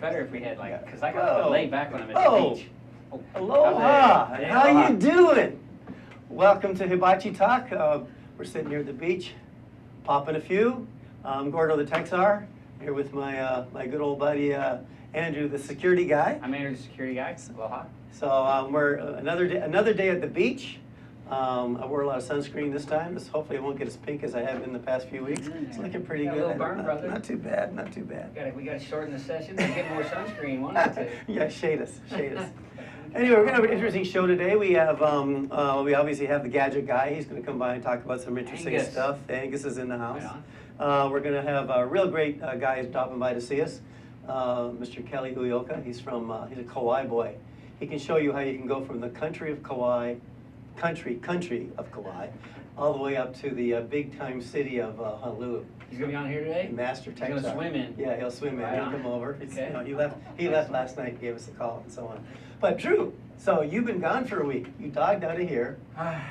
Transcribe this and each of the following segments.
better if we had like, because I got to lay back when I'm at the beach. Oh, aloha! Hey, How aloha. you doing? Welcome to Hibachi Talk. We're sitting here at the beach, popping a few. I'm Gordo the Texar, here with my my good old buddy Andrew, the security guy. I'm Andrew, the security guy. Aloha. So we're another day at the beach. I wore a lot of sunscreen this time. Hopefully it won't get as pink as I have in the past few weeks. It's looking pretty good. A little burn, brother. Not too bad, not too bad. We got to shorten the session and get more sunscreen, won't it? Yeah, shade us. Anyway, we're going to have an interesting show today. We have, we obviously have the gadget guy. He's going to come by and talk about some interesting stuff. Angus is in the house. Right, we're going to have a real great guy stopping by to see us, Mr. Kelly Ueoka. He's a Kauai boy. He can show you how you can go from the country of Kauai, all the way up to the big-time city of Honolulu. He's going to be on here today? Master Texar. He's going to swim in? Yeah, he'll swim in. Right He'll come over. Okay. He left last night, gave us a call and so on. But Drew, so you've been gone for a week. You dogged out of here.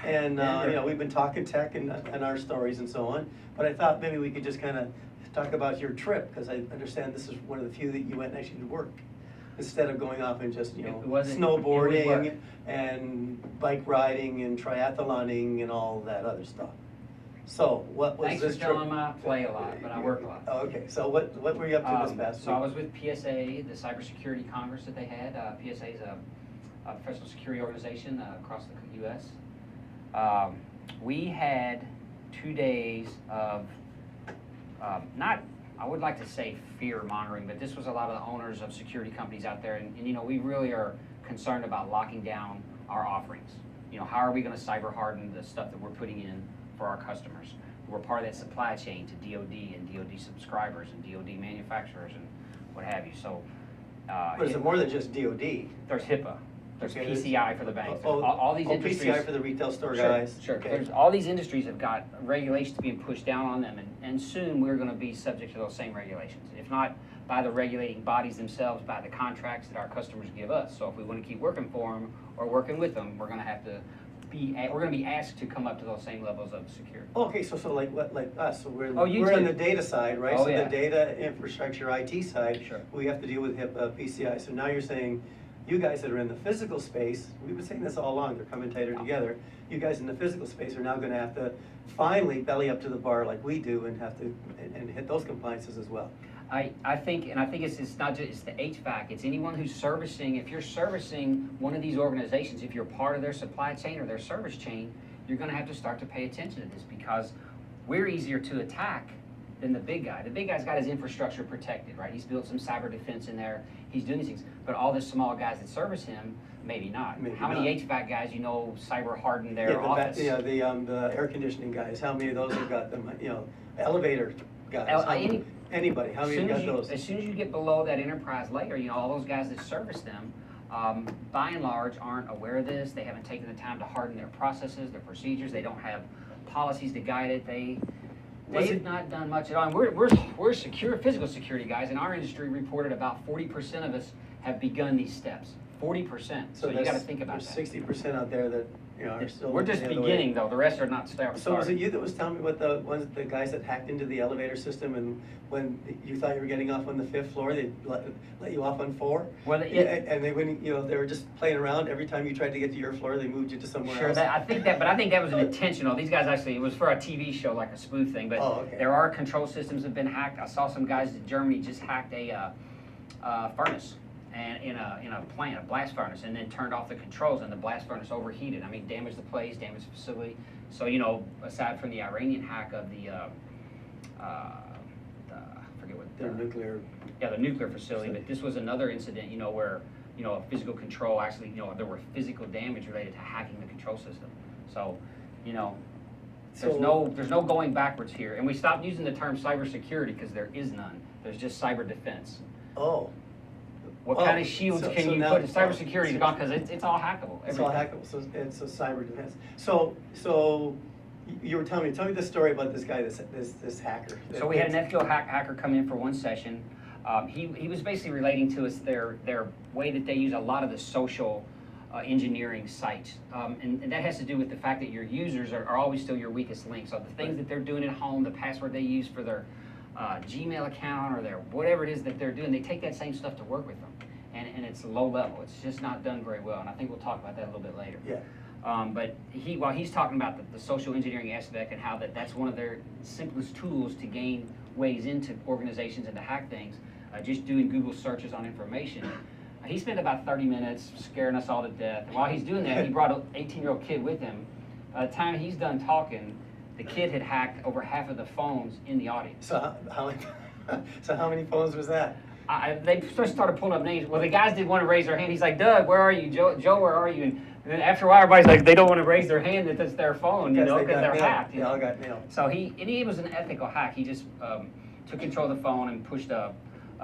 And we've been talking tech and our stories and so on. But I thought maybe we could just kind of talk about your trip, because I understand this is one of the few that you went and actually did work, instead of going off and just, snowboarding and bike riding and triathloning and all that other stuff. So what was Thanks this for trip? telling me I play a lot, but I work a lot. Oh, okay, so what were you up to this past week? So I was with PSA, the Cybersecurity Congress that they had. PSA is a professional security organization across the U.S. We had 2 days of I would like to say fear monitoring, but this was a lot of the owners of security companies out there, and we really are concerned about locking down our offerings. How are we going to cyber harden the stuff that we're putting in for our customers? We're part of that supply chain to DoD and DoD subscribers and DoD manufacturers and what have you. So, but is it more than just DoD? There's HIPAA. There's PCI for the banks. Oh, all these industries. PCI for the retail store guys. Sure. Okay. There's all these industries have got regulations being pushed down on them, and soon we're going to be subject to those same regulations. If not by the regulating bodies themselves, by the contracts that our customers give us. So if we want to keep working for them or working with them, we're going to be asked to come up to those same levels of security. Okay, so like us, so we're we're on the data side, right? Oh, so yeah. the data infrastructure IT side, Sure. We have to deal with HIPAA, PCI. So now you're saying, you guys that are in the physical space, we've been saying this all along, they're coming tighter together. You guys in the physical space are now going to have to finally belly up to the bar like we do and have to and hit those compliances as well. I think it's not just, it's the HVAC, it's anyone who's servicing. If you're servicing one of these organizations, if you're part of their supply chain or their service chain, you're going to have to start to pay attention to this, because we're easier to attack than the big guy. The big guy's got his infrastructure protected, right? He's built some cyber defense in there. He's doing these things. But all the small guys that service him, maybe not. How many HVAC guys cyber harden their office? The air conditioning guys, how many of those have got them? Elevator guys. Anybody, how many got those? As soon as you get below that enterprise layer, all those guys that service them, by and large, aren't aware of this. They haven't taken the time to harden their processes, their procedures. They don't have policies to guide it. They've not done much at all. And we're secure, physical security guys. In our industry, reported about 40% of us have begun these steps. 40%. So you got to think about that. There's 60% out there that are still. We're just beginning, though. The rest are not starting. So was it you that was telling me about the guys that hacked into the elevator system, and when you thought you were getting off on the 5th floor, they let you off on 4? Well, and they wouldn't. They were just playing around. Every time you tried to get to your floor, they moved you to somewhere else. Sure, I think that was an intentional. These guys actually, it was for a TV show, like a spoof thing. But there are control systems that have been hacked. I saw some guys in Germany just hacked a furnace. And in a plant, a blast furnace, and then turned off the controls, and the blast furnace overheated. I mean, damaged the place, damaged the facility. So, aside from the Iranian hack of I forget what the nuclear. Yeah, the nuclear facility. But this was another incident, where a physical control actually, there were physical damage related to hacking the control system. So, there's no going backwards here. And we stopped using the term cybersecurity because there is none. There's just cyber defense. Oh. What kind of shields can you put in cybersecurity is gone, because it's all hackable. It's all hackable, so cyber defense. So you were telling me the story about this guy, this hacker. So we had an FTO hacker come in for one session. He was basically relating to us their way that they use a lot of the social engineering sites. And that has to do with the fact that your users are always still your weakest link. So the things that they're doing at home, the password they use for their Gmail account or their whatever it is that they're doing, they take that same stuff to work with them. And it's low level. It's just not done very well. And I think we'll talk about that a little bit later. Yeah. But while he's talking about the social engineering aspect and how that's one of their simplest tools to gain ways into organizations and to hack things, just doing Google searches on information. He spent about 30 minutes scaring us all to death. While he's doing that, he brought an 18-year-old kid with him. By the time he's done talking, the kid had hacked over half of the phones in the audience. So how many phones was that? They first started pulling up names. Well, the guys didn't want to raise their hand. He's like, Doug, where are you? Joe, where are you? And then after a while, everybody's like, they don't want to raise their hand that it's their phone, because they're hacked. They all got nailed. So it was an ethical hack. He just took control of the phone and pushed a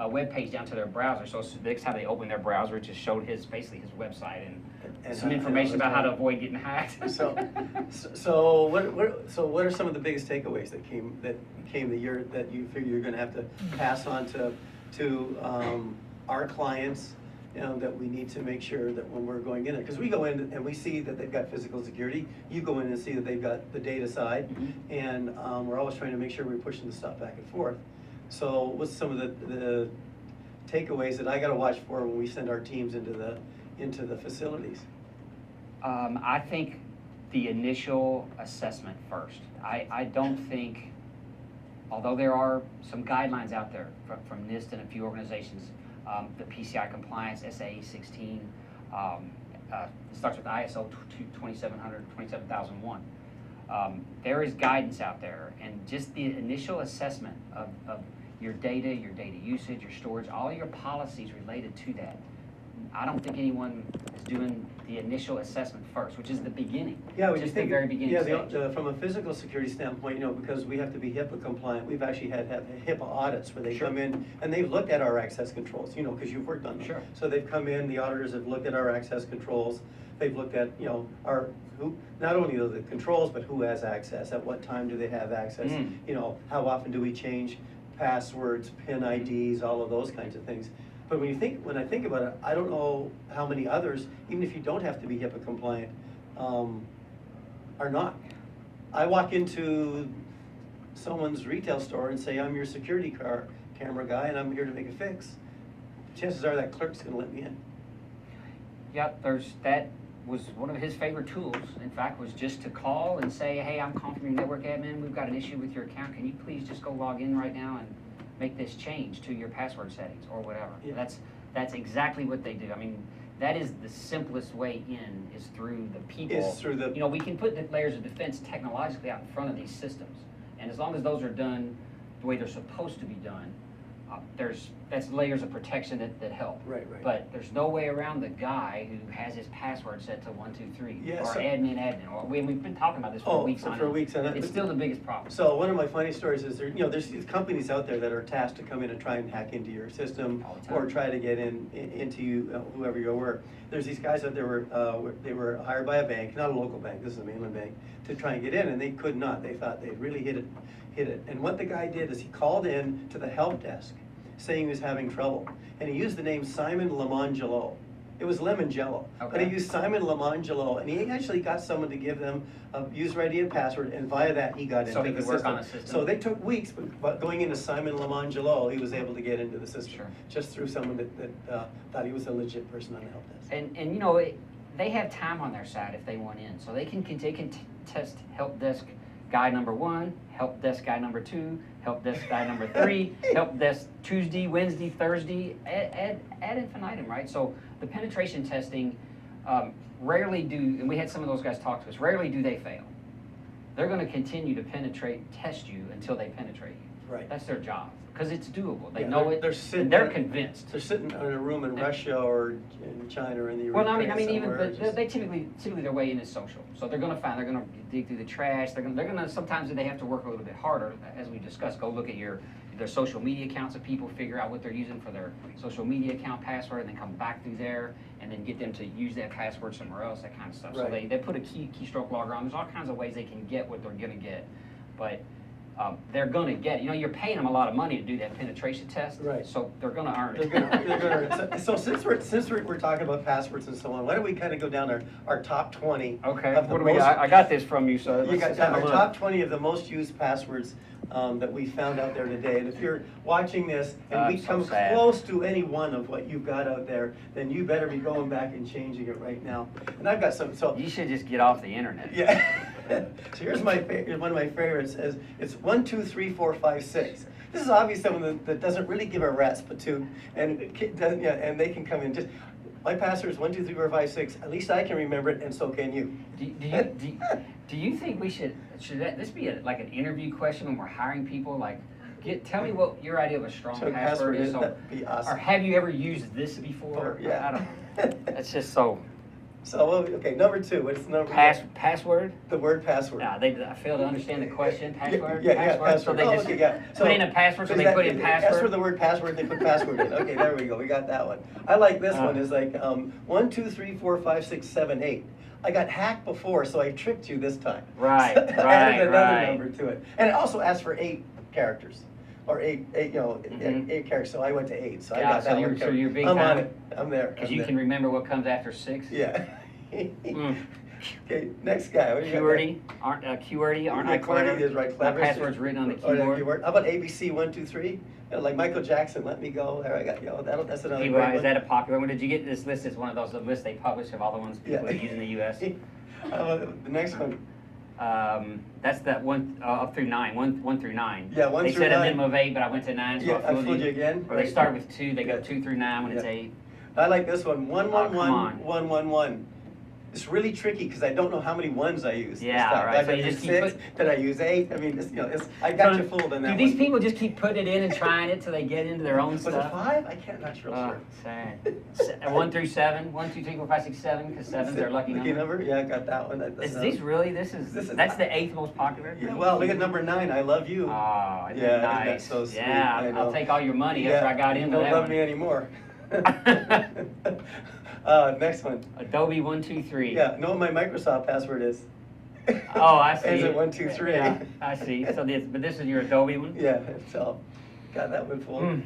web page down to their browser. So next time they opened their browser, it just showed basically his website and some information about how to avoid getting hacked. So what are some of the biggest takeaways that came the year that you figure you're going to have to pass on to our clients, that we need to make sure that when we're going in there, because we go in and we see that they've got physical security, you go in and see that they've got the data side, and we're always trying to make sure we're pushing the stuff back and forth. So what's some of the takeaways that I got to watch for when we send our teams into the facilities? I think the initial assessment first. I don't think, although there are some guidelines out there from NIST and a few organizations, the PCI compliance, SAE 16, it starts with ISO 2700, 27001. There is guidance out there, and just the initial assessment of your data usage, your storage, all your policies related to that. I don't think anyone is doing the initial assessment first, which is the beginning. Yeah, just the very beginning. Yeah, from a physical security standpoint, because we have to be HIPAA compliant, we've actually had HIPAA audits where they come in and they've looked at our access controls, because you've worked on them. Sure. So they've come in, the auditors have looked at our access controls. They've looked at, not only the controls, but who has access, at what time do they have access, how often do we change passwords, PIN IDs, all of those kinds of things. But when I think about it, I don't know how many others, even if you don't have to be HIPAA compliant, are not. I walk into someone's retail store and say, I'm your security camera guy and I'm here to make a fix. Chances are that clerk's gonna let me in. Yeah, that was one of his favorite tools, in fact, was just to call and say, hey, I'm calling from your network admin, we've got an issue with your account, can you please just go log in right now and make this change to your password settings or whatever. Yeah. That's exactly what they do. I mean, that is the simplest way in, is through the people. We can put the layers of defense technologically out in front of these systems, and as long as those are done the way they're supposed to be done, that's layers of protection that help. Right. But there's no way around the guy who has his password set to 123 yeah, or admin. Or we've been talking about this for weeks on weeks. And it's still the biggest problem. So one of my funny stories is there's these companies out there that are tasked to come in and try and hack into your system or try to get into you, whoever you were. There's these guys out there they were hired by a bank, not a local bank, this is a mainland bank, to try and get in, and they could not. They thought they'd really hit it. And what the guy did is he called in to the help desk saying he was having trouble, and he used the name Simon Lemangelo. It was lemon jello, but he used Simon Lemangelo, and he actually got someone to give them a user ID and password, and via that he got into the system. Work on the system. So they took weeks, but going into Simon Lemangelo, he was able to get into the system just through someone that thought he was a legit person on the help desk. And they have time on their side if they want in, so they can test help desk guy number 1, help desk guy number 2, help desk guy number 3, help desk Tuesday, Wednesday, Thursday, ad infinitum, right? So the penetration testing, rarely do, and we had some of those guys talk to us, rarely do they fail. They're going to continue to test you until they penetrate you. Right. That's their job, because it's doable. They Yeah, know it, and they're convinced. They're sitting in a room in Russia or in China or in the Well, I mean, even they typically their way in is social. So they're going to dig through the trash. They're going to sometimes they have to work a little bit harder, as we discussed. Go look at their social media accounts of people, figure out what they're using for their social media account password, and then come back through there and then get them to use that password somewhere else, that kind of stuff. Right. So they put a keystroke logger on. There's all kinds of ways they can get what they're going to get, but they're gonna get it. You know, you're paying them a lot of money to do that penetration test. Right. So they're gonna earn it. They're gonna, so since we're talking about passwords and so on, why don't we kind of go down our top 20? Okay, of the what do we most- got? I got this from you, so You got let's have a our look. top 20 of the most used passwords that we found out there today. And if you're watching this and we So come sad. close to any one of what you've got out there, then you better be going back and changing it right now. And I've got some, so. You should just get off the internet. Yeah. So here's one of my favorites. It's 1, 2, 3, 4, 5, 6. This is obviously someone that doesn't really give a rat's patoot, and and they can come in just. My password is 1, 2, 3, 4, 5, 6. At least I can remember it, and so can you. Do you think we should this be like an interview question when we're hiring people? Like, tell me what your idea of a strong So password is. that'd be awesome. Or have you ever used this before? Yeah. I don't. It's just so. So okay, number 2. What's the number? Password? The word password. Nah, I fail to understand the question. Password? Yeah, Password? So they just okay, yeah. put in a password, so they put in That's password? for the word password, they put password in. Okay, there we go, we got that one. I like this one, it's like 1, 2, 3, 4, 5, 6, 7, 8. I got hacked before, so I tricked you this time. Right, So I right, added another right. number to it. And it also asked for 8 characters. Or 8, you know, Mhm. 8 characters, so I went to 8, so I Yeah, got so that you're- one so covered. you're big I'm on time? it, I'm there. Because I'm you there. can remember what comes after 6? Yeah. Mm. Okay, next guy. What do you got? QWERTY, aren't I QWERTY clever? is right, My clever. password's written on the Oh, yeah, keyboard. How about ABC 1, 2, 3? Like Michael Jackson, Let Me Go. There I got, that's another great one. Is that a popular one? Did you get this list? It's one of those lists they publish of all the ones people Yeah. use in the U.S. How about the next one? That's that one up through 9, 1 through 9. Yeah, 1 They through said a 9. minimum of 8, but I went to 9, so Yeah, I fooled you. again. Or they Right. start with 2, they go Yeah. 2 through 9 when it's Yeah. 8. I like this one. 1, 1, come 1, on. 1, 1, 1. It's really tricky because I don't know how many ones I use. Yeah, this time. right, Did so I you use just keep 6? put- Did I use 8? I mean, I got you fooled on that Do one. these people just keep putting it in and trying it till they get into their own Was it stuff? 5? I can't, not real sure. Sad. 1 through 7, 1, 2, 3, 4, 5, 6, 7, because 7's their lucky number. Yeah, I got that one. Is these really? That's the 8th most popular? Yeah, well, look at number 9. I love you. Oh, Yeah, isn't that nice. so sweet? Yeah, I know. I'll take all your money after I got into you that don't love one. me anymore. Next one. Adobe 1, 2, 3. Yeah, know what my Microsoft password is. Oh, I see. Is it 1, 2, 3? Yeah, I see. So this is your Adobe one? Yeah, so got that one full. Mm.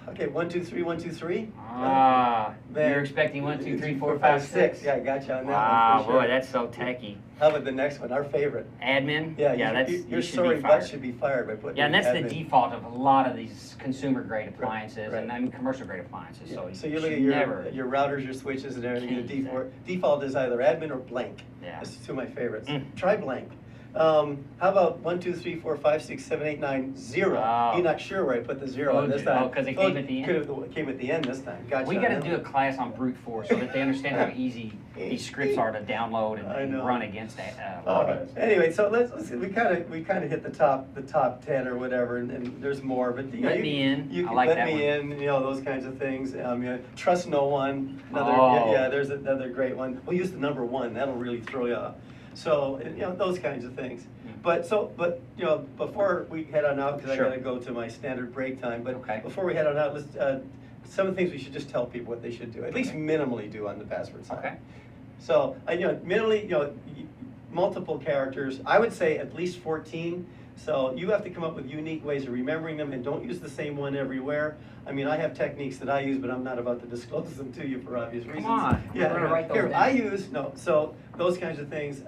Okay, 1, 2, 3, 1, 2, 3. Ah, Man. you're expecting 1, 2, 3, 4, 5, 6. Yeah, I got you on that Wow, one for sure. boy, that's so techy. How about the next one, our favorite? Admin? Yeah, that's your you should sorry be butt fired. should be fired by putting Yeah, and that's the admin. default of a lot of these consumer-grade appliances, right. and I mean commercial-grade appliances, Yeah, so so you you look should at never. your routers, your switches and everything, the Can't use default is either admin or blank. Yeah. That's two of my favorites. Mm. Try blank. How about 1, 2, 3, 4, 5, 6, 7, 8, 9, 0? Oh. You're not sure where I put the 0 on Told this you. time. Oh, 'cause it Told came at the you. end? It came at the end this time. Gotcha We on gotta that do a one. class on brute force so that they understand how easy these scripts are to download I and know. run against logins. Anyway, so let's see. We kind of hit the top 10 or whatever, and there's more. But Let me in. You I can like let that me one. in. You know, those kinds of things. Trust no one. Another. Oh. Yeah, there's another great one. We'll use the number 1. That'll really throw you off. So those kinds of things. But before we head on out, because Sure. I gotta go to my standard break time. But Okay. before we head on out, let's some of the things we should just tell people what they should do. At least minimally do on the password side. Okay. So, minimally, multiple characters, I would say at least 14. So you have to come up with unique ways of remembering them, and don't use the same one everywhere. I mean, I have techniques that I use, but I'm not about to disclose them to you for obvious reasons. on, Yeah, we're gonna write those here, down. so those kinds of things.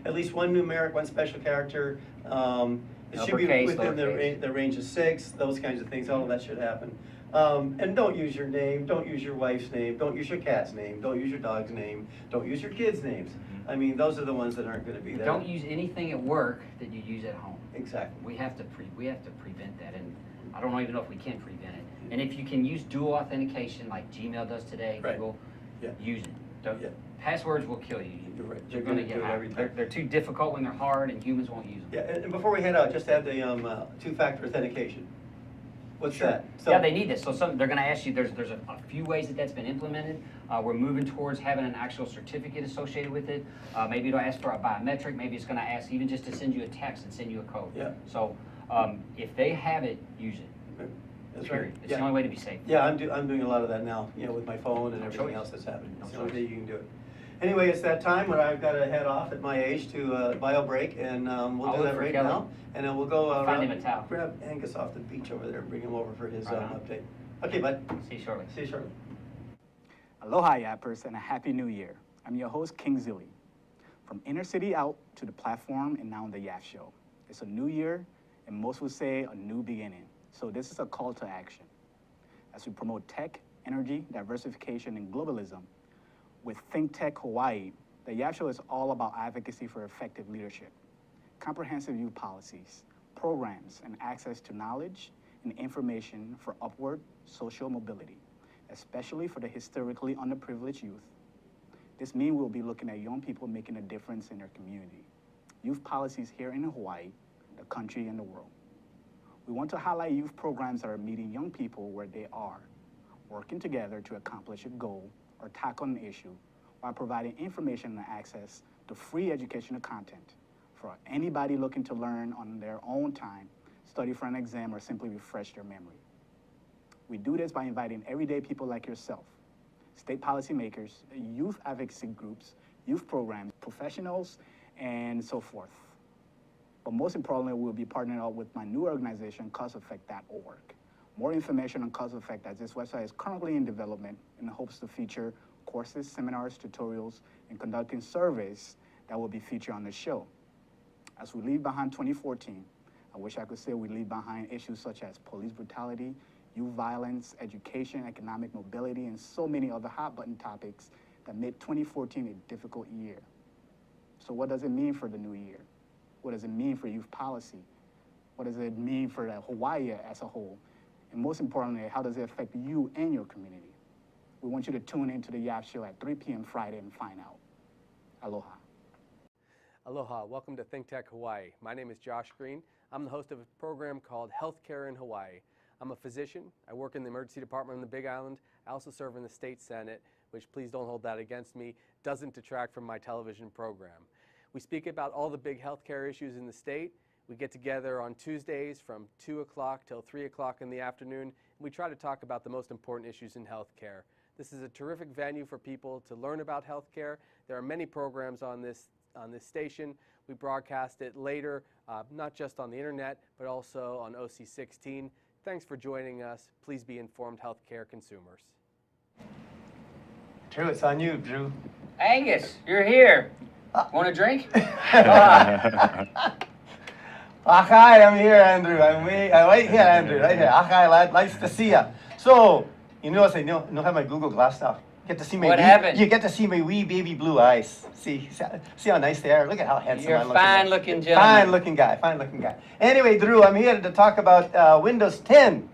At least one numeric, one special character. It should be Uppercase, within lowercase. the range of 6, those kinds of things, all of that should happen. And don't use your name, don't use your wife's name, don't use your cat's name, don't use your dog's name, don't use your kids' names. I mean, those are the ones that aren't gonna be there. Don't use anything at work that you use at home. Exactly. We have to prevent that, and I don't even know if we can prevent it. And if you can use dual authentication like Gmail does today, Right. Google, Yeah. use it. Don't, Yeah. Passwords will kill you. You're right. You're They're gonna gonna get do it hacked. every time. They're too difficult when they're hard, and humans won't use them. Yeah, and before we head out, just add the two-factor authentication. What's Sure. that? Yeah, they need this. So they're gonna ask you, there's a few ways that's been implemented. We're moving towards having an actual certificate associated with it. Maybe it'll ask for a biometric, maybe it's gonna ask even just to send you a text and send you a code. Yeah. So, if they have it, use it. That's right. Period. It's Yeah. the only way to be safe. Yeah, I'm doing a lot of that now, with my phone and No everything choice. else that's happening. No It's the only choice. way you can do it. Anyway, it's that time where I've got to head off at my age to bio break, and we'll I'll do look that for right Kelly. now. And then we'll go Find him a towel. grab Angus off the beach over there and bring him over for his Right on. update. Okay, bud. See you shortly. See you shortly. Aloha, Yappers, and a Happy New Year. I'm your host, King Zilly. From inner city out to the platform and now the Yap Show. It's a new year, and most would say a new beginning. So this is a call to action. As we promote tech, energy, diversification, and globalism, with ThinkTech Hawaii, the Yap Show is all about advocacy for effective leadership, comprehensive youth policies, programs, and access to knowledge and information for upward social mobility, especially for the historically underprivileged youth. This means we'll be looking at young people making a difference in their community. Youth policies here in Hawaii, the country, and the world. We want to highlight youth programs that are meeting young people where they are, working together to accomplish a goal or tackle an issue while providing information and access to free educational content for anybody looking to learn on their own time, study for an exam, or simply refresh their memory. We do this by inviting everyday people like yourself, state policymakers, youth advocacy groups, youth programs, professionals, and so forth. But most importantly, we'll be partnering up with my new organization, causeeffect.org. More information on Cause Effect, as this website is currently in development in hopes to feature courses, seminars, tutorials, and conducting surveys that will be featured on the show. As we leave behind 2014, I wish I could say we leave behind issues such as police brutality, youth violence, education, economic mobility, and so many other hot-button topics that made 2014 a difficult year. So what does it mean for the new year? What does it mean for youth policy? What does it mean for Hawaii as a whole? And most importantly, how does it affect you and your community? We want you to tune into the Yap Show at 3 p.m. Friday and find out. Aloha. Aloha, welcome to ThinkTech Hawaii. My name is Josh Green. I'm the host of a program called Healthcare in Hawaii. I'm a physician. I work in the emergency department on the Big Island. I also serve in the state senate, which, please don't hold that against me, doesn't detract from my television program. We speak about all the big healthcare issues in the state. We get together on Tuesdays from 2 o'clock till 3 o'clock in the afternoon, and we try to talk about the most important issues in healthcare. This is a terrific venue for people to learn about healthcare. There are many programs on this station. We broadcast it later, not just on the internet, but also on OC16. Thanks for joining us. Please be informed healthcare consumers. Drew, it's on you, Drew. Angus, you're here. Want a drink? Hi, I'm here, Andrew. I'm right here, Andrew, right here. Hi, lad, nice to see ya. So, you notice I don't have my Google Glass now. Get to see my What happened? You get to see my wee baby blue eyes. See how nice they are. Look at how handsome You're I a look. fine-looking gentleman. Fine looking guy. Anyway, Drew, I'm here to talk about Windows 10.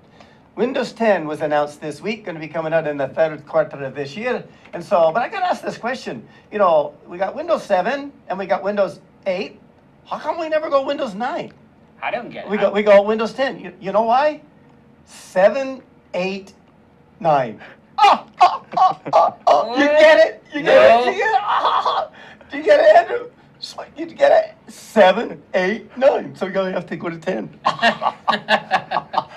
Windows 10 was announced this week, going to be coming out in the third quarter of this year. And so, but I got to ask this question. You know, we got Windows 7 and we got Windows 8. How come we never go Windows 9? I don't get it. We go Windows 10. You know why? 7, 8, 9. You get it? You get No. it? You get it? Do you get it, Andrew? So you get it? 7, 8, 9. So you're going to have to go to 10.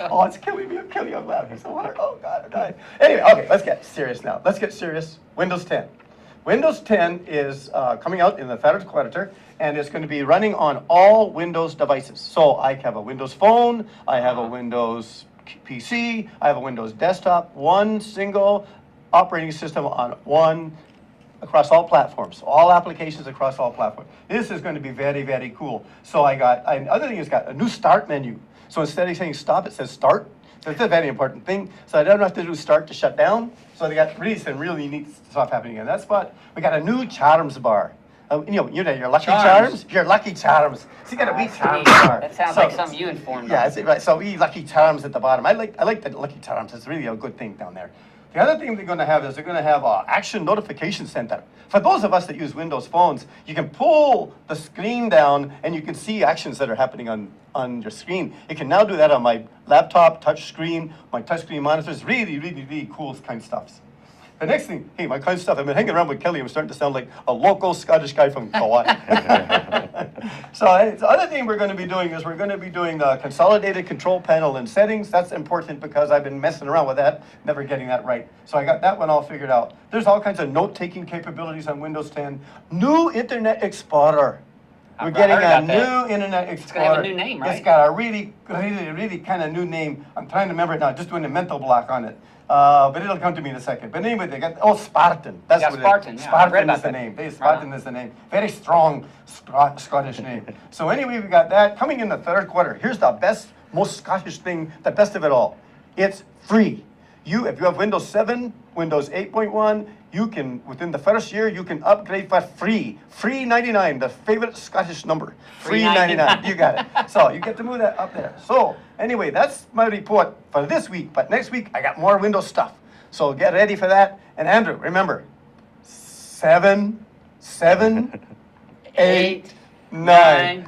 Oh, it's killing me. I'm killing you. I'm laughing so hard. Oh, God, I'm dying. Anyway, okay, let's get serious now. Let's get serious. Windows 10. Windows 10 is coming out in the third quarter, and it's going to be running on all Windows devices. So I have a Windows Phone, I have a Windows PC, I have a Windows desktop, one single operating system on one across all platforms, all applications across all platforms. This is going to be very, very cool. So another thing is got a new start menu. So instead of saying stop, it says start. So it's a very important thing. So I don't have to do start to shut down. So they got really neat stuff happening in that spot. We got a new Charms bar. You know, your Lucky Charms? Your Lucky Charms. So you got a wee Charms bar. That sounds like something you informed Yeah, on. right. So wee Lucky Charms at the bottom. I like the Lucky Charms. It's really a good thing down there. The other thing they're going to have is they're going to have an Action Notification Center. For those of us that use Windows phones, you can pull the screen down and you can see actions that are happening on your screen. You can now do that on my laptop, touch screen, my touchscreen monitors. Really, really, really cool kind of stuff. The next thing, hey, my kind of stuff, I've been hanging around with Kelly. I'm starting to sound like a local Scottish guy from Kauai. So the other thing we're going to be doing is we're going to be doing the consolidated control panel and settings. That's important because I've been messing around with that, never getting that right. So I got that one all figured out. There's all kinds of note-taking capabilities on Windows 10. New Internet Explorer. We're getting a new Internet Explorer. It's going to have a new name, right? It's got a really kind of new name. I'm trying to remember it now, just doing a mental block on it. But it'll come to me in a second. But anyway, they got, Spartan. That's what Spartan, it is. yeah, I read Spartan about is the that. name. Spartan is the name. Very strong Scottish name. So anyway, we got that coming in the third quarter. Here's the best, most Scottish thing, the best of it all. It's free. If you have Windows 7, Windows 8.1, you can, within the first year, you can upgrade for free. Free 99, the favorite Scottish number. Free 99, you got it. So you get to move that up there. So anyway, that's my report for this week. But next week, I got more Windows stuff. So get ready for that. And Andrew, remember, 7, 8, 9.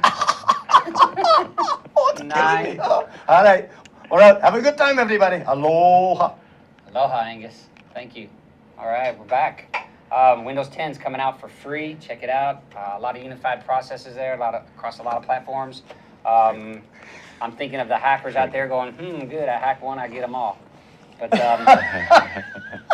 9. All right. All right. Have a good time, everybody. Aloha. Aloha, Angus. Thank you. All right, we're back. Windows 10 is coming out for free. Check it out. A lot of unified processes there, across a lot of platforms. I'm thinking of the hackers out there going, good, I hack one, I get them all. But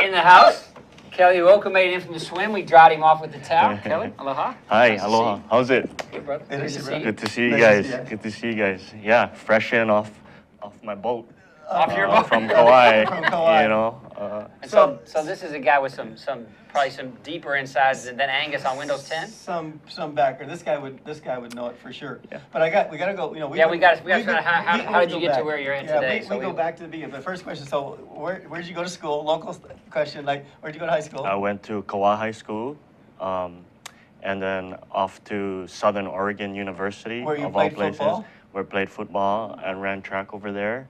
in the house, Kelly Ueoka made it in from the swim. We dried him off with the towel. Kelly, aloha. Hi, Nice to aloha. see you. How's it? Good, brother. Good to see you. Good to see you Nice guys. to see ya. Good to see you guys. Yeah, fresh in off my boat. Off your boat. From Kauai. From Kauai. You know. And so this is a guy with probably some deeper insights than Angus on Windows 10. Some background. This guy would know it for sure. Yeah. But we gotta go. You know, We got to figure out how did you get to where you're at today? We go back to the beginning. The first question. So where'd you go to school? Local question. Like where'd you go to high school? I went to Kauai High School, and then off to Southern Oregon University. Where you of all played places, football? Where I played football and ran track over there,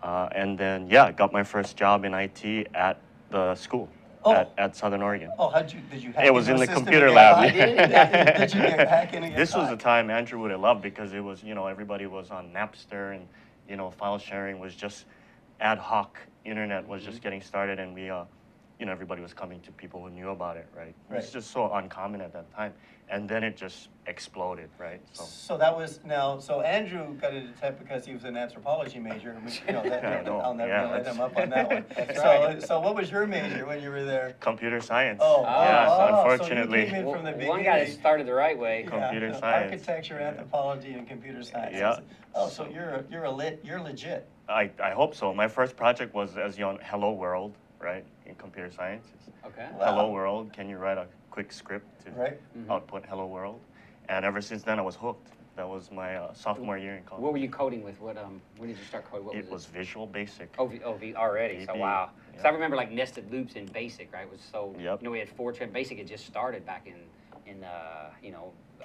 and then got my first job in IT at the school. Oh. At Southern Oregon. Oh, did you hack It was into in a the system computer and lab. get caught? Did you get hacked in and get This was caught? the time Andrew would have loved because it was, everybody was on Napster and, file sharing was just ad hoc. Internet was just getting started and we, everybody was coming to people who knew about it, right? It was Right. just so uncommon at that time. And then it just exploded, right? So that was so Andrew got into tech because he was an anthropology major. I know. I'll never Yeah, let that's- him up on that one. right. So what was your major when you were there? Computer science. Yes, Unfortunately. So you came in from the beginning. One guy that started the right way. Computer so science. architecture, anthropology, and computer science. Yeah. Oh, so you're legit. I hope so. My first project was as Hello World, right? In computer science. Okay. Wow. Hello World, can you write a quick script to Right. output Hello World? And ever since then, I was hooked. That was my sophomore year in college. What were you coding with? When did you start coding? What It was was Visual Basic. already. So VB, wow. yeah. So I remember like nested loops in Basic, right? Was so Yep. we had Fortran. Basic had just started back in the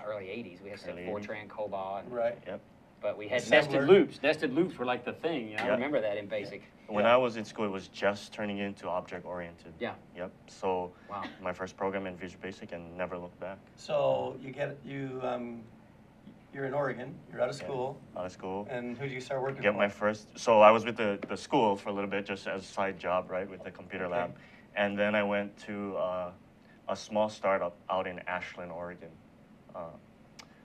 early '80s. We had some Early 80s. Fortran, COBOL, and, Right. Yep. but we had Assembler. nested loops. Nested loops were like the thing. I Yeah. remember that in Basic. When Yeah. I was in school, it was just turning into object-oriented. Yeah. Yep. So Wow. my first program in Visual Basic and never looked back. So you're in Oregon. You're out of school. Out of school. And who did you start working Get for? my first, so I was with the school for a little bit, just as a side job, right, with the computer Okay. lab. And then I went to a small startup out in Ashland, Oregon.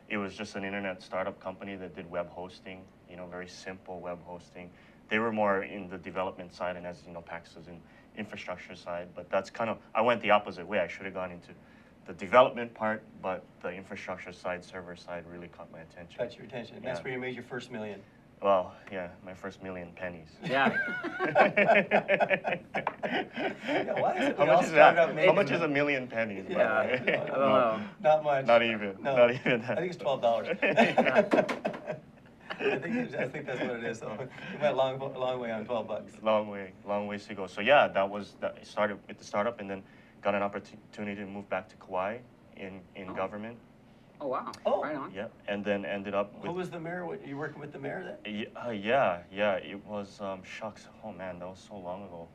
It was just an internet startup company that did web hosting, very simple web hosting. They were more in the development side, and as Pacxa's in infrastructure side, but that's I went the opposite way. I should have gone into the development part, but the infrastructure side, server side really caught my attention. Got your attention. That's Yeah. where you made your first million. Well, yeah, my first million pennies. Yeah. Why is it we How all much is start that? out How making much is them? a million pennies? by the Yeah, way? I don't know. Not much. Not even. No. Not even that. I think it's $12. I think that's what it is. So you went a long way on $12. Long ways to go. So yeah, that started with the startup, and then got an opportunity to move back to Kauai in government. Oh wow. Oh. Right on. Yep. And then ended up Who with. was the mayor? You working with the mayor then? Yeah. It was shucks. Oh man, that was so long ago.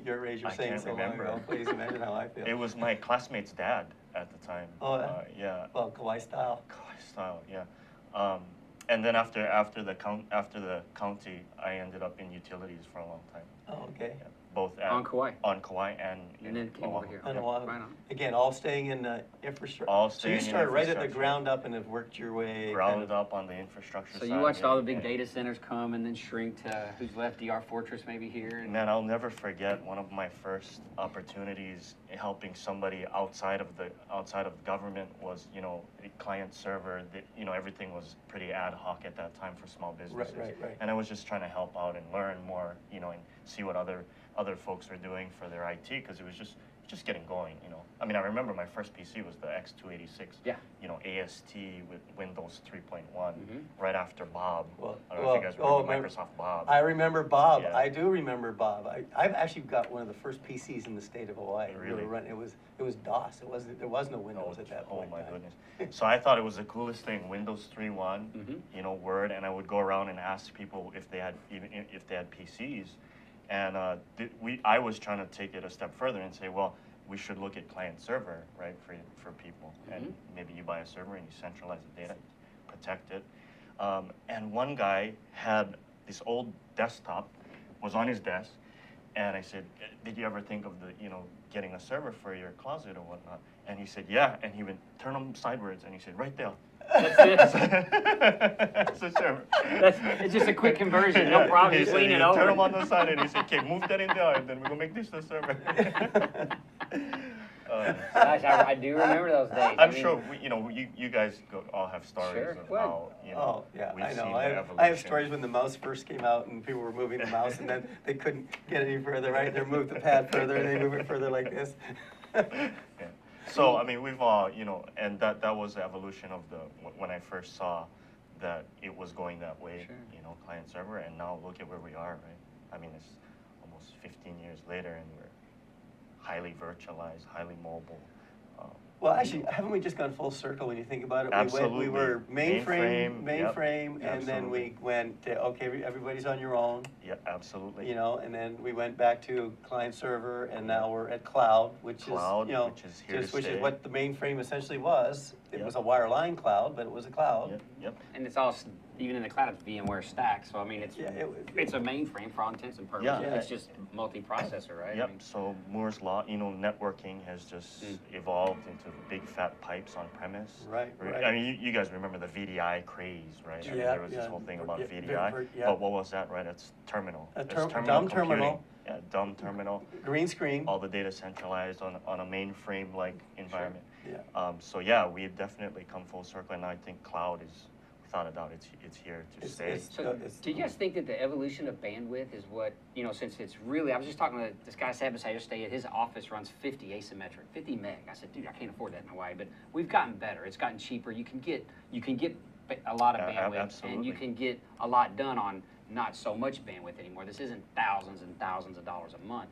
Your age, you're I saying can't so remember. long ago. Please imagine how I feel. It was my classmate's dad at the time. Oh, yeah. Well, Kauai style. Kauai style, yeah. And then after the county, I ended up in utilities for a long time. Oh, okay. Yeah. both at, On Kauai. on Kauai and then came over Oahu. here. And Okay, Oahu. right on. Again, all staying in infrastructure. All So staying you in started right at the infrastructure. ground up and have worked your way. Ground up on the infrastructure So side. you watched all the big and- data centers come and then shrink to who's left, DR Fortress maybe here? And Man, I'll never forget one of my first opportunities helping somebody outside of government was, you know, a client server. That, you know, everything was pretty ad hoc at that time for small businesses. Right. And I was just trying to help out and learn more, you know, and see what other folks were doing for their IT, because it was just getting going, you know. I mean, I remember my first PC was the X286. Yeah. You know, AST with Windows 3.1, Mhm. right after Bob. Well, I don't know if you guys remember Microsoft Bob. I remember Bob. Yeah. I do remember Bob. I've actually got one of the first PCs in the state of Hawaii. We Really? were running, it was DOS. There was no Windows at that point. Oh my in time. goodness. So I thought it was the coolest thing, Windows 3.1, Mhm. you know, Word, and I would go around and ask people if they had PCs, and I was trying to take it a step further and say, well, we should look at client server, right, for people, and maybe you buy a server and you centralize the data, protect it, and one guy had this old desktop, was on his desk, and I said, did you ever think of getting a server for your closet or whatnot? And he said, yeah, and he went, turn them sideways, and he said, right there. That's it. It's a server. It's just a quick conversion, no problem. He Just said, lean it "You over. turn them on the side, and he said, okay, move that in there, and then we're gonna make this the server. Gosh, I do remember those days. I'm sure you guys all have stories Sure. of Well, how Oh, yeah, we've I know. seen the I have evolution. stories when the mouse first came out and people were moving the mouse and then they couldn't get any further, right? They moved the pad further and they move it further like this. Yeah. So I mean, we've all, and that was the evolution of when I first saw that it was going that way, Sure. client server, and now look at where we are, right? I mean, it's almost 15 years later, and we're highly virtualized, highly mobile. Well, actually, haven't we just gone full circle when you think about it? Absolutely. We were mainframe, Yep. and then we went to, okay, everybody's on your own, Yeah, absolutely. and then we went back to client server, and now we're at cloud, which Cloud, is, which is here to which stay. is what the mainframe essentially was. It Yep. was a wireline cloud, but it was a cloud. Yep. And it's all, even in the cloud, it's VMware stack, so I mean, it's Yeah, it's a mainframe for all intents and purposes. Yeah. It's just multi-processor, right? I Yep. mean, So Moore's law, networking has just evolved into big fat pipes on premise. Right. I mean, you guys remember the VDI craze, right? I mean, Yeah, there was this whole thing about Yeah, VDI. yeah. But what was that, right? It's terminal. It's dumb computing. terminal. Yeah, dumb terminal. Green screen. All the data centralized on a mainframe-like environment. Yeah. So yeah, we had definitely come full circle, and I think cloud is, without a doubt, it's here to stay. So, do you guys think that the evolution of bandwidth is what, since it's really, I was just talking to this guy, Sabasay, yesterday, his office runs 50 asymmetric, 50 meg. I said, dude, I can't afford that in Hawaii, but we've gotten better. It's gotten cheaper. You can get a lot of bandwidth, and you can get a lot done on not so much bandwidth anymore. This isn't thousands and thousands of dollars a month,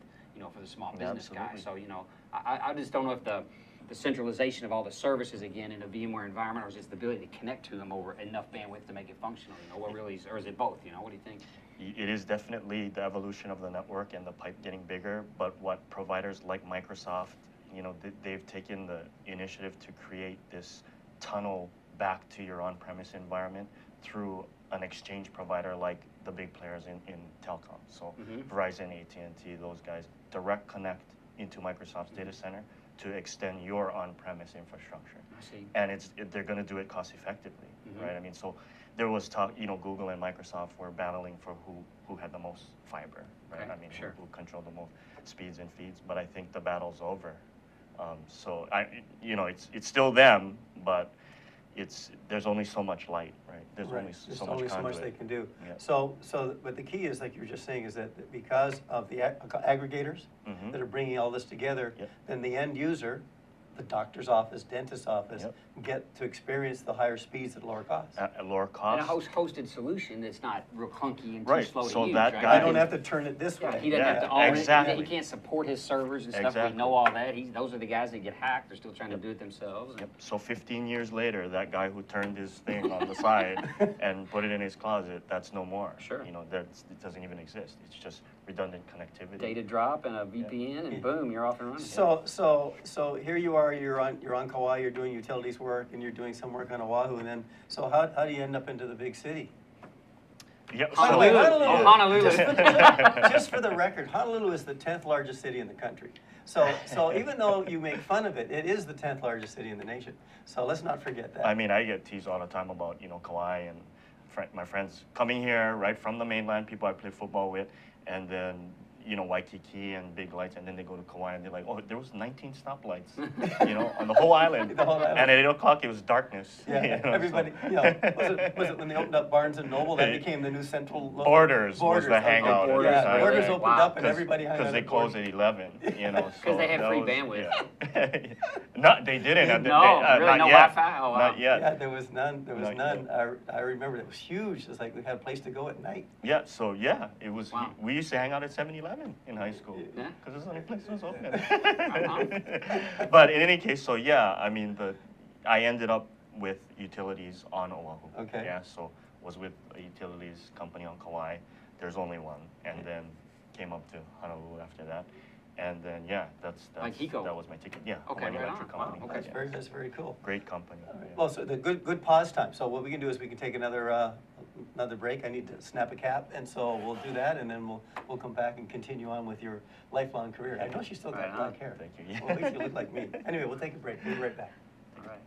for the small business guy. Absolutely. So, I just don't know if the centralization of all the services again in a VMware environment, or is it the ability to connect to them over enough bandwidth to make it functional? What really is, or is it both? What do you think? It is definitely the evolution of the network and the pipe getting bigger, but what providers like Microsoft, they've taken the initiative to create this tunnel back to your on-premise environment through an exchange provider like the big players in telecom. So Verizon, AT&T, those guys, direct connect into Microsoft's data center to extend your on-premise infrastructure. I see. And they're going to do it cost effectively, right? I mean, so there was talk, Google and Microsoft were battling for who had the most fiber, right? Okay, I mean, sure. who controlled the most speeds and feeds. But I think the battle's over. So it's still them, but there's only so much light, right? There's only There's so much only so conduit. much they can do. Yeah. So, but the key is, like you were just saying, is that because of the aggregators that are bringing all this together, Yep. then the end user, the doctor's office, dentist's office, Yep. get to experience the higher speeds at lower cost. At lower And cost. a hosted solution that's not real clunky and too Right, slow so to use, that right? guy- I don't have to turn it this Yeah, way. he doesn't have to Yeah, own it. exactly. He can't support his servers and stuff. Exactly. We know all that. Those are the guys that get hacked. They're still trying to do it themselves. Yep. So 15 years later, that guy who turned his thing on the side and put it in his closet, that's no more. Sure. It doesn't even exist. It's just redundant connectivity. Data drop and a VPN, and boom, you're off and running. So here you are, you're on Kauai, you're doing utilities work, and you're doing some work on Oahu, and then, so how do you end up into the big city? Yeah, By the way, Honolulu. Oh, Honolulu. Just for the record, Honolulu is the 10th largest city in the country. So even though you make fun of it, it is the 10th largest city in the nation. So let's not forget that. I mean, I get teased all the time about, Kauai and my friends coming here right from the mainland, people I play football with, and then, Waikiki and big lights, and then they go to Kauai and they're like, oh, there was 19 stoplights, on the whole island. The whole island. And at 8 o'clock, it was darkness. Yeah, everybody, was it when they opened up Barnes and Noble, that became the new central? Borders was the hangout. Borders, Yeah, really? Borders opened Wow. up and everybody hung out Because they at closed Borders. at 11, Because they have free bandwidth. Yeah. No, they didn't. No, really, not no yet. Wi-Fi? Oh, wow. Not yet. Yeah, there was none, Not none. I remember it was huge. It was like we had a place to go at night. Yeah, so yeah, it was. Wow. We used to hang out at 7-Eleven in high school Yeah. because it's the only place that was open. But in any case, so yeah, I mean, I ended up with utilities on Oahu. Okay. Yeah, so was with a utilities company on Kauai. There's only one, and then came up to Honolulu after that, and then yeah, that's Like Hiko. that was my ticket. Yeah, Okay, Hawaiian right Electric on. Wow, Company. okay. Yeah. That's very cool. Great company. All right. Yeah. Well, so the good pause time. So what we can do is we can take another break. I need to snap a cap, and so we'll do that, and then we'll come back and continue on with your lifelong career. I know she's still got Right on. black hair. Thank you. Well, at least you look like me. Anyway, we'll take a break. We'll be right back. All right.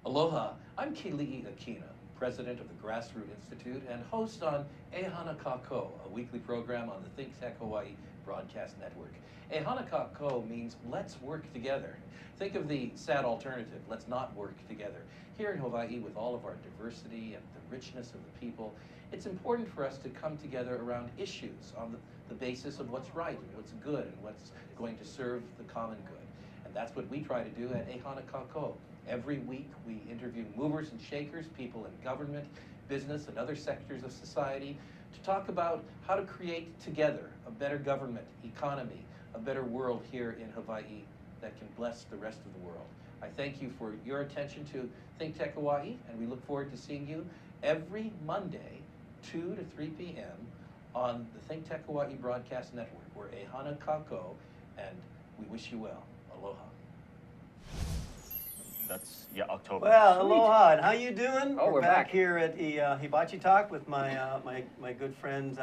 Aloha, I'm Kelly Ueoka, president of the Grassroot Institute and host on Ehana Kako, a weekly program on the ThinkTech Hawaii broadcast network. Ehana Kako means let's work together. Think of the sad alternative, let's not work together. Here in Hawaii, with all of our diversity and the richness of the people, it's important for us to come together around issues on the basis of what's right and what's good and what's going to serve the common good. And that's what we try to do at Ehana Kako. Every week, we interview movers and shakers, people in government, business, and other sectors of society to talk about how to create together a better government, economy, a better world here in Hawaii that can bless the rest of the world. I thank you for your attention to ThinkTech Hawaii, and we look forward to seeing you every Monday, 2 to 3 p.m. on the ThinkTech Hawaii Broadcast Network. We're Ehana Kako, and we wish you well. Aloha. That's October. Well, aloha, and how you doing? Oh, we're back back. here at the Hibachi Talk with my my good friend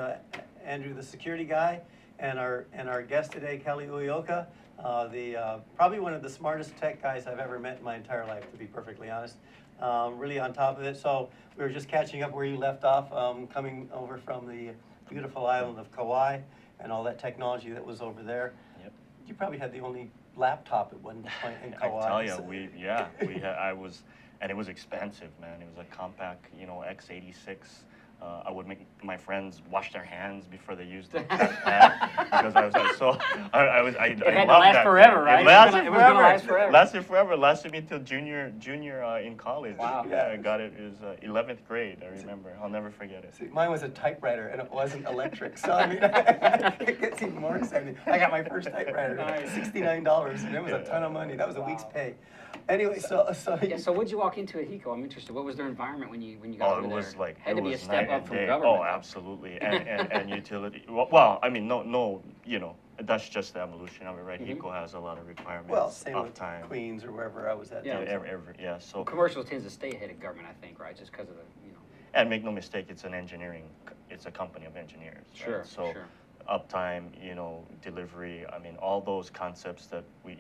Andrew, the security guy, and our guest today, Kelly Ueoka, probably one of the smartest tech guys I've ever met in my entire life, to be perfectly honest. Really on top of it. So we were just catching up where you left off, coming over from the beautiful island of Kauai and all that technology that was over there. Yep. You probably had the only laptop at one point in I Kauai. tell you, so- we had, and it was expensive, man. It was a compact, X86. I would make my friends wash their hands before they used the pad because I was like, so I It had to loved last that forever, thing. right? It lasted It was gonna forever. last forever. Lasted forever. Lasted me until junior in college. Wow. Yeah, I got it. It was 11th grade. I remember. I'll never forget it. See, mine was a typewriter and it wasn't electric, so I mean, it gets even more exciting. I got my first typewriter, Nice. $69, and it was a ton of money. That was a week's pay. Anyway, so Yeah, so what'd you walk into at Hiko? I'm interested. What was their environment when you got Oh, over it there? was like Had it to be a was step night up and from day. government. Oh, absolutely, and utility. Well, I mean, no, that's just the evolution of it, right? Mhm. Hiko has a lot of requirements. well, same with uptime. Queens or wherever I was at. Yeah. Yeah. So, Commercial tends to stay ahead of government, I think, right? Just because of the. and make no mistake, it's a company of engineers. Right? Sure, So, sure. uptime, delivery. I mean, all those concepts that we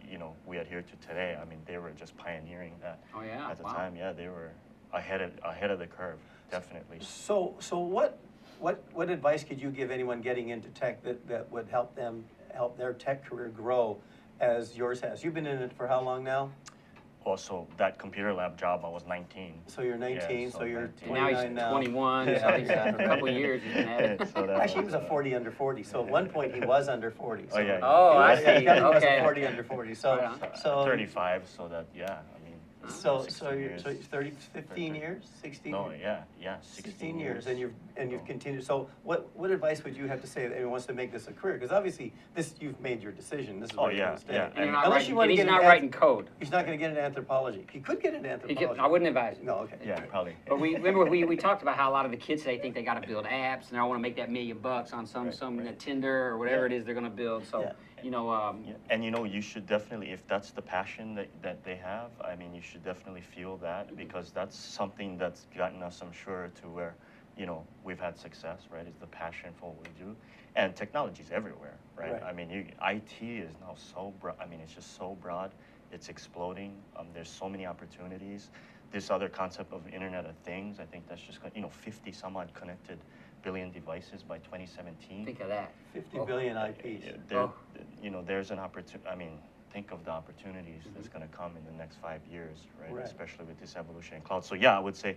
adhere to today. I mean, they were just pioneering that Oh, yeah, at the wow. time. Yeah, they were ahead of the curve, definitely. So what advice could you give anyone getting into tech that would help their tech career grow as yours has? You've been in it for how long now? Also, that computer lab job, I was 19. So you're 19, Yeah, so you're 19. And now 29 he's now. 21, so I think Yeah. for a couple of years he's been at it. So that Actually, he was a 40 under 40, so at one point he was under 40. Oh, yeah. Oh, I Yeah, see. Kelly was a Okay. 40 under 40, so, Right on. so. 35, so that, yeah, I mean. So 16 you're, years. 30, 15 years, 16 No, years? yeah, 16 years, and you've Oh. continued. So what advice would you have to say that anyone wants to make this a career? Because obviously, you've made your decision. This is Oh, where you're yeah, going to stay. yeah. And, you're And not unless writing, you want and to he's get not into writing code. He's not going to get into anthropology. He could get into He anthropology. could, I wouldn't advise it. No, okay. Yeah, probably. But we talked about how a lot of the kids today think they got to build apps and they want to make that $1 million on some Right. Tinder or whatever Yeah. it is they're going to build. So Yeah. Yeah, and you should definitely, if that's the passion that they have, I mean, you should definitely feel that because that's something that's gotten us, I'm sure, to where, you know, we've had success, right? It's the passion for what we do. And technology is everywhere, right? Right. I mean, IT is now so broad. I mean, it's just so broad. It's exploding. There's so many opportunities. This other concept of Internet of Things, I think that's just, you know, 50 some odd connected billion devices by 2017. Think of that. 50 billion IPs. You know, there's an opportunity. I mean, think of the opportunities that's going to come in the next 5 years, right? Right. Especially with this evolution in cloud. So yeah, I would say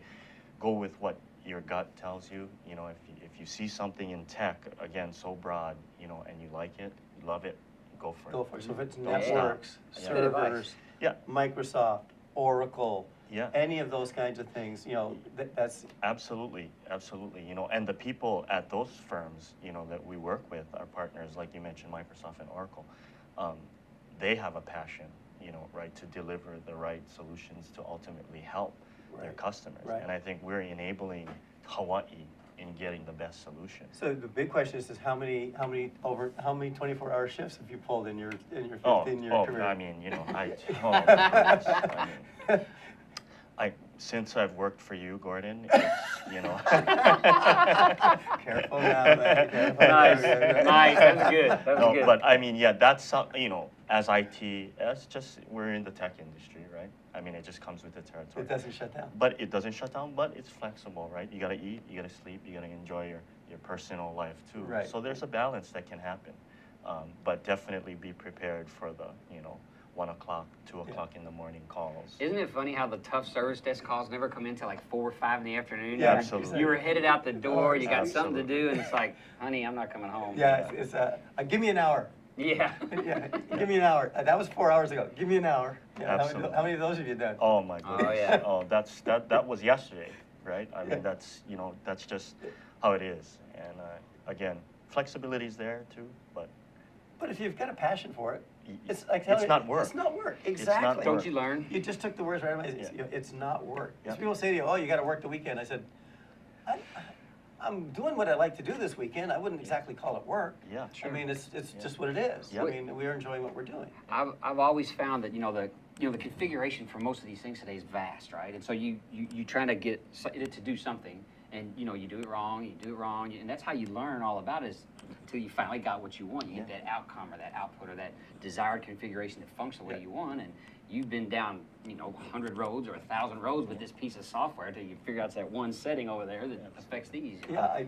go with what your gut tells you. You know, if you see something in tech, again, so broad, you know, and you like it, you love it, go for it. Go for it. So if it's Don't stop. networks, Yeah. Good advice. servers, Yeah. Microsoft, Oracle, Yeah. any of those kinds of things, you know, that's, Absolutely, absolutely. You know, and the people at those firms, you know, that we work with, our partners, like you mentioned, Microsoft and Oracle, they have a passion, you know, right, to deliver the right solutions to ultimately help their Right, customers. right. And I think we're enabling Hawaii in getting the best solution. so the big question is how many 24-hour shifts have you pulled in your 15-year career? I mean, you know, I mean, since I've worked for you, Gordon, it's, you know. Careful now, man, careful. Nice, nice, that was good, that was No, good. but I mean, yeah, that's, you know, as IT, as just, we're in the tech industry, right? I mean, it just comes with the territory. It doesn't shut down. But it doesn't shut down, but it's flexible, right? You gotta eat, you gotta sleep, you gotta enjoy your personal life too. Right. So there's a balance that can happen. But definitely be prepared for the, you know, 1 o'clock, 2 o'clock in the morning calls. Isn't it funny how the tough service desk calls never come in till like 4 or 5 in the afternoon? Yeah, absolutely. You were headed out the door, you got something to Absolutely. do, and it's like, honey, I'm not coming home. Yeah, it's give me an hour. Yeah. Yeah, give me an hour. That was 4 hours ago. Give me an hour. Yeah, Absolutely. how many of those have you done? Oh my goodness. yeah. Oh, that was yesterday, right? I mean, Yeah. that's, you know, that's just how it is. And again, flexibility is there too, but But if you've got a passion for it, y- it's like it's not work. It's not work. not Exactly. work. Don't you learn? You just took the words right out of my mouth. Yeah. It's not work. Yeah. People say to you, "Oh, you got to work the weekend." I said, I'm doing what I like to do this weekend. I wouldn't exactly call it work. Yeah, I mean, it's Yeah. just what it is. Yeah. I mean, we're enjoying what we're doing. I've always found that the configuration for most of these things today is vast, right? And so you trying to get it to do something, and you do it wrong, and that's how you learn all about it, is until you finally got what you want. You get that outcome or that output or that desired configuration that functions the way you want, and you've been down 100 roads or 1,000 roads with this piece of software till you figure out that one setting over there that affects these. Yeah,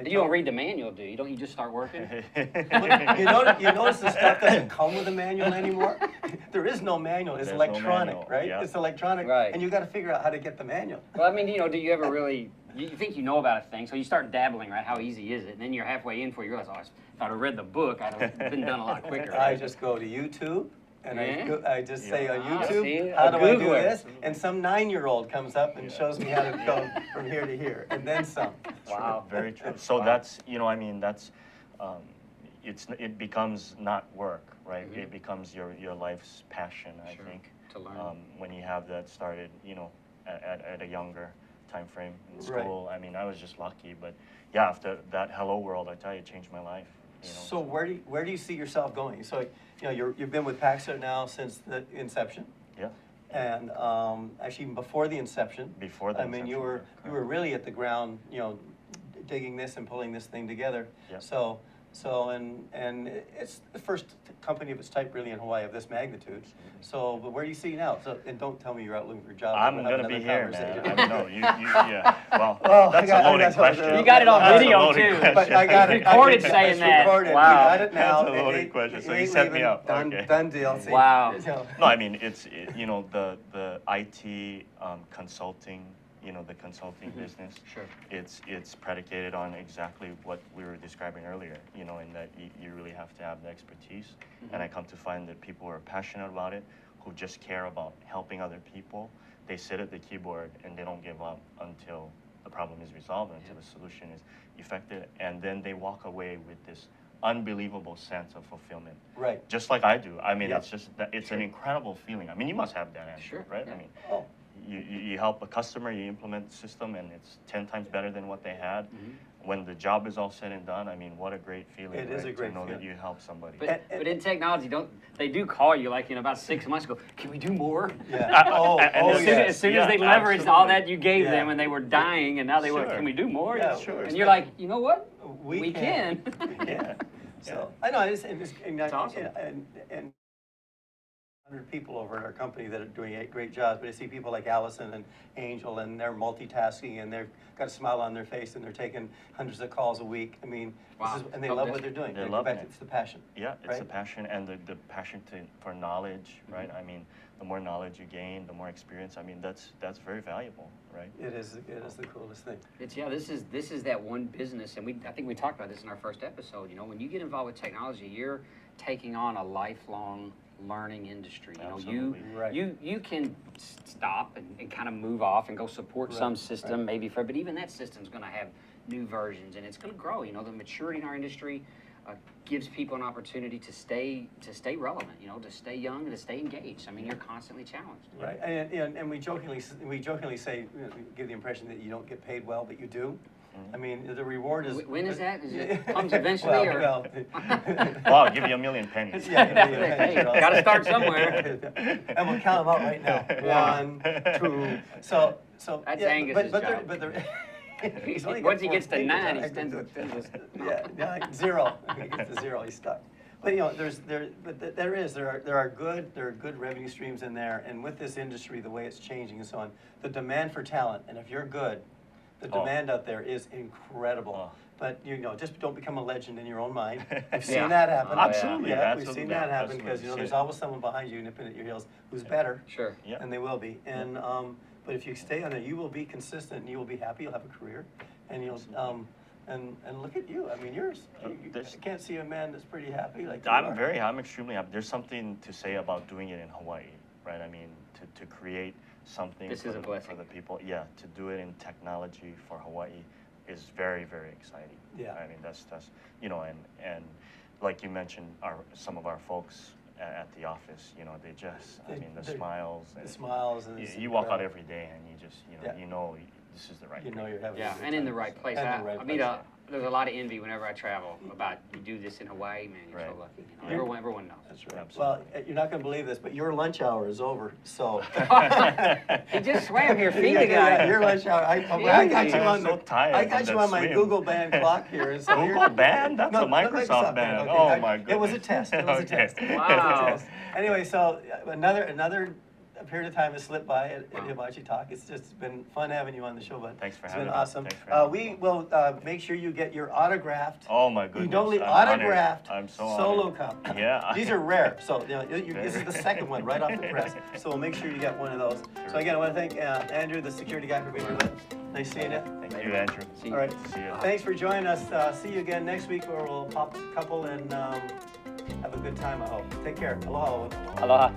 You don't read the manual, do you? Don't you just start working? you notice the stuff doesn't come with a manual anymore? There is no manual. It's There's no electronic, manual, right? yeah. It's electronic, Right. and you got to figure out how to get the manual. Well, I mean, do you ever really, you think you know about a thing, so you start dabbling, right? How easy is it? And then you're halfway in before you realize, if I'd have read the book, I'd have been done a lot quicker. I Right? just go to YouTube, and Yeah? I just say on Ah, YouTube, see? how A do I do Googler. this? And some 9-year-old comes up and shows me how to go from here to here, and then some. Wow. Very true. So that's, I mean, that's, it becomes not work, right? Mhm. It becomes your life's passion, I Sure. think. To learn. When you have that started, at a younger time frame in Right. school. I mean, I was just lucky, but yeah, after that Hello World, I tell you, it changed my life. So where do you see yourself going? So you've been with Pacxa now since the inception, Yeah, and actually even before the inception. before the I mean, you inception, were really at the ground, digging this and pulling this thing together. Yeah. So and it's the first company of its type really in Hawaii of this magnitude. So, but where do you see now? So, and don't tell me you're out looking for a job. I'm We'll have gonna be another here, man. conversation. I know, yeah. Well, Well, that's I a loaded got question. You got it on That's a video, loaded too. question. But I got it. Recorded It's saying that. recorded. Wow. We got it now. That's a loaded It question. So it you ain't set me leaving. up. Done, Okay. done deal. See, Wow. No, I mean, it's, the IT consulting, the consulting business. Sure. It's predicated on exactly what we were describing earlier, in that you really have to have the expertise. And I come to find that people who are passionate about it, who just care about helping other people, they sit at the keyboard and they don't give up until the problem is resolved, until the solution is effective. And then they walk away with this unbelievable sense of fulfillment. Right. Just like I do. I mean, Yeah. it's just that it's an incredible feeling. I mean, you must have that answer, Sure, right? yeah. I mean, Oh. you help a customer, you implement the system, and it's 10 times better than what they had. when the job is all said and done, I mean, what a great feeling, It is a great to know that feeling. you help somebody. But in technology, they do call you like in about 6 months ago, can we do more? Yeah. Oh, And oh, As soon, yeah. as soon as they Yeah, leveraged all absolutely. that you gave Yeah. them and they were dying and now they were, Sure. can we do more? Yeah, sure. And you're like, you know what? We can. Yeah. So, I know, it's awesome. and 100 people over at our company that are doing great jobs, but I see people like Allison and Angel, and they're multitasking, and they've got a smile on their face, and they're taking hundreds of calls a week. I mean, Wow. and they Oh, love that's- what they're doing. They're They- loving back to- it. It's the passion. Yeah, it's Right? the passion and the passion for knowledge, right? I mean, the more knowledge you gain, the more experience. I mean, that's very valuable, right? It is the coolest thing. This is that one business, and I think we talked about this in our first episode. You know, when you get involved with technology, you're taking on a lifelong learning industry. You know, Absolutely. Right. you can stop and kind of move off and go support some system maybe but even that system's going to have new versions and it's going to grow. You know, the maturity in our industry gives people an opportunity to stay relevant. You know, to stay young and to stay engaged. I mean, you're constantly challenged. Right, and we jokingly say, give the impression that you don't get paid well, but you do. I mean, the reward is. When is that? Is it comes eventually, or? Well, Well, I'll give you $1 million pennies. Hey, gotta start somewhere. And we'll count them out right now. 1, 2. So. That's yeah, Angus's but job. he's only got Once he 4 gets to fingers 9, on he it. stands. Yeah, 0. When he gets to 0, he's stuck. But you know, there are good revenue streams in there, and with this industry, the way it's changing and so on, the demand for talent, and if you're good, the demand out there is incredible. But you know, just don't become a legend in your own mind. We've seen that happen. Oh, yeah. Absolutely, Yeah, we've absolutely. seen that happen because Absolutely. you know there's See it. always someone behind you nipping at your heels who's better, Sure. Yeah. and they will be. And but if you stay on there, you will be consistent, and you will be happy. You'll have a career, and you'll and look at you. I mean, I can't see a man that's pretty happy like you are. I'm extremely happy. There's something to say about doing it in Hawaii, right? I mean, to create something This for is a the, blessing. for the people. Yeah, to do it in technology for Hawaii is very, very exciting. Yeah. I mean, that's you know, and like you mentioned, some of our folks at the office, you know, they just, I mean, the smiles. The smiles and You walk out every day and you just, Yeah. you know, this is the right You know place. you're having. a Yeah, good and in the time. right place. And I the right mean, place. there's a lot of envy whenever I travel about you do this in Hawaii, man. You're so Right. lucky. You know, everyone knows. That's right. Absolutely. Well, you're not going to believe this, but your lunch hour is over. So. He just swam here, feed Yeah, the guy. yeah, your lunch hour. I got you I'm on so the. tired I from got you that on my swim. Google Band clock here. And so Google you're- Band? That's No, a Microsoft Band. Okay, Oh my It was a goodness. test. It was a Okay. test. Wow. It was a test. Anyway, so another period of time has slipped by at Wow. Hibachi Talk. It's just been fun having you on the show, bud. Thanks for It's having been me. awesome. Thanks for having me. We will make sure you get your autographed. Oh my goodness. You don't leave I'm honored. autographed I'm so solo honored. copy. Yeah. These are rare, so you know, this is the second one right off the press. So we'll make sure you get one of those. So again, I want to thank Andrew, the security guy, for being here. Nice seeing you. Thank you, Andrew. See you. All right. See you. Thanks for joining us. See you again next week, where we'll pop a couple and have a good time. I hope. Take care. Aloha. Aloha.